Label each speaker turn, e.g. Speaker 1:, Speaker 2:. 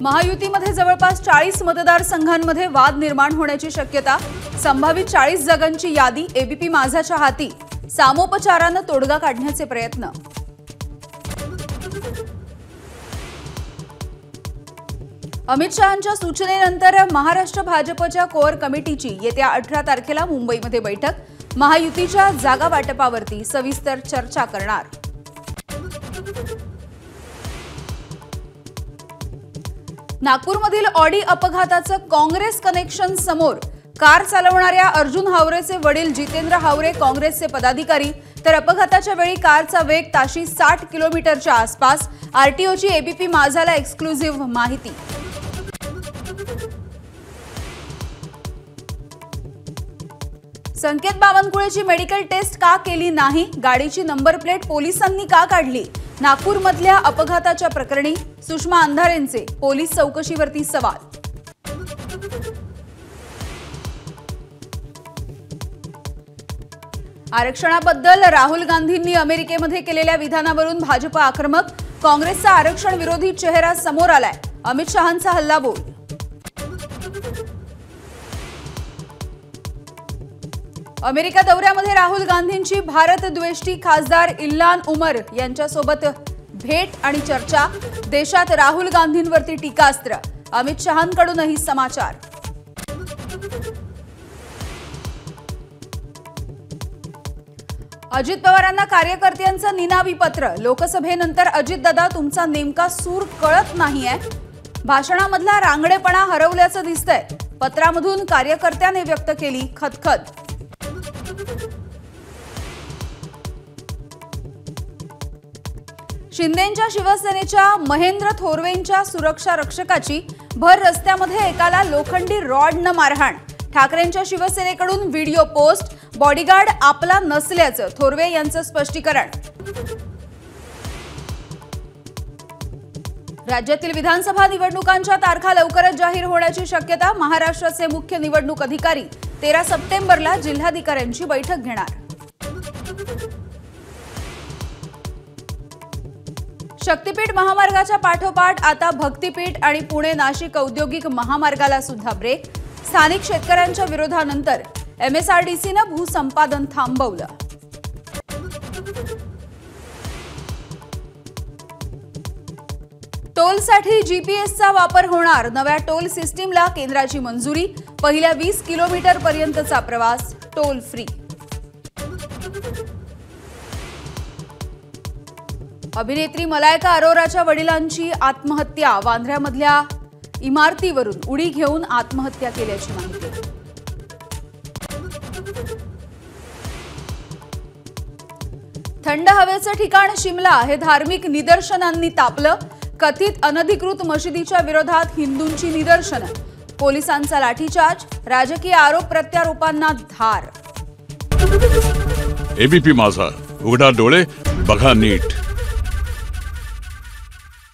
Speaker 1: महायुतीमध्ये जवळपास 40 मतदारसंघांमध्ये वाद निर्माण होण्याची शक्यता। संभावित 40 जागांची यादी एबीपी माझाच्या हाती। सामोपचाराने तोडगा काढण्याचे प्रयत्न। अमित शहांच्या सूचनेनंतर महाराष्ट्र भाजपच्या कोर कमिटीची येत्या 18 तारखेला मुंबईमध्ये बैठक। महायुतीच्या जागा वाटपावरती सविस्तर चर्चा करणार। नागपूरमधील ऑडी अपघाताचं काँग्रेस कनेक्शन समोर। कार चालवणाऱ्या अर्जुन हावरेचे वडील जितेंद्र हावरे काँग्रेसचे पदाधिकारी, तर अपघाताच्या वेळी कारचा वेग ताशी 60 किलोमीटरच्या आसपास। आरटीओची एबीपी माझाला एक्सक्लुझिव्ह माहिती। संकेत बावनकुळेची मेडिकल टेस्ट का केली नाही? गाडीची नंबर प्लेट पोलिसांनी का काढली? नागपूरमधल्या अपघाताच्या प्रकरणी सुषमा अंधारेंचे पोलीस चौकशीवरती सवाल। आरक्षणाबद्दल राहुल गांधींनी अमेरिकेमध्ये केलेल्या विधानावरून भाजप आक्रमक। काँग्रेसचा आरक्षण विरोधी चेहरा समोर आलाय। अमित शहांचा हल्लाबोल। अमेरिका दौऱ्यामध्ये राहुल गांधींची भारतद्वेष्टी खासदार इल्हान उमर यांच्यासोबत भेट आणि चर्चा। देशात राहुल गांधींवरती टीकास्त्र। अमित शहांकडूनही समाचार। अजित पवारांना कार्यकर्त्यांचं निनावी पत्र। लोकसभेनंतर अजितदादा तुमचा नेमका सूर कळत नाहीये। भाषणामधला रांगडेपणा हरवल्याचं दिसतंय। पत्रामधून कार्यकर्त्याने व्यक्त केली खदखद। शिंदेंच्या शिवसेनेच्या महेंद्र थोरवेंच्या सुरक्षा रक्षकाची भर रस्त्यामध्ये एकाला लोखंडी रॉडनं मारहाण। ठाकरेंच्या शिवसेनेकडून व्हिडिओ पोस्ट। बॉडीगार्ड आपला नसल्याचं थोरवे यांचं स्पष्टीकरण। राज्यातील विधानसभा निवडणुकांच्या तारखा लवकरच जाहीर होण्याची शक्यता। महाराष्ट्राचे मुख्य निवडणूक अधिकारी 13 सप्टेंबरला जिल्हाधिकाऱ्यांची बैठक घेणार। शक्तीपीठ महामार्गाच्या पाठोपाठ आता भक्तीपीठ आणि पुणे नाशिक औद्योगिक महामार्गाला सुद्धा ब्रेक। स्थानिक शेतकऱ्यांच्या विरोधानंतर एमएसआरडीसीने भूसंपादन थांबवलं। टोलसाठी जीपीएसचा वापर होणार। नव्या टोल सिस्टीमला केंद्राची मंजुरी। पहिल्या 20 किलोमीटर पर्यंतचा प्रवास टोल फ्री। अभिनेत्री मलायका अरोराच्या वडिलांची आत्महत्या। वांद्र्यामधल्या इमारतीवरून उडी घेऊन आत्महत्या केल्याची माहिती। थंड हवेचं ठिकाण शिमला हे धार्मिक निदर्शनांनी तापलं। कथित अनधिकृत मशिदीच्या विरोधात हिंदूंची निदर्शनं। पोलिसांचा लाठीचार्ज। राजकीय आरोप प्रत्यारोपांना धार।
Speaker 2: एबीपी माझा, उघडा डोळे बघा नीट।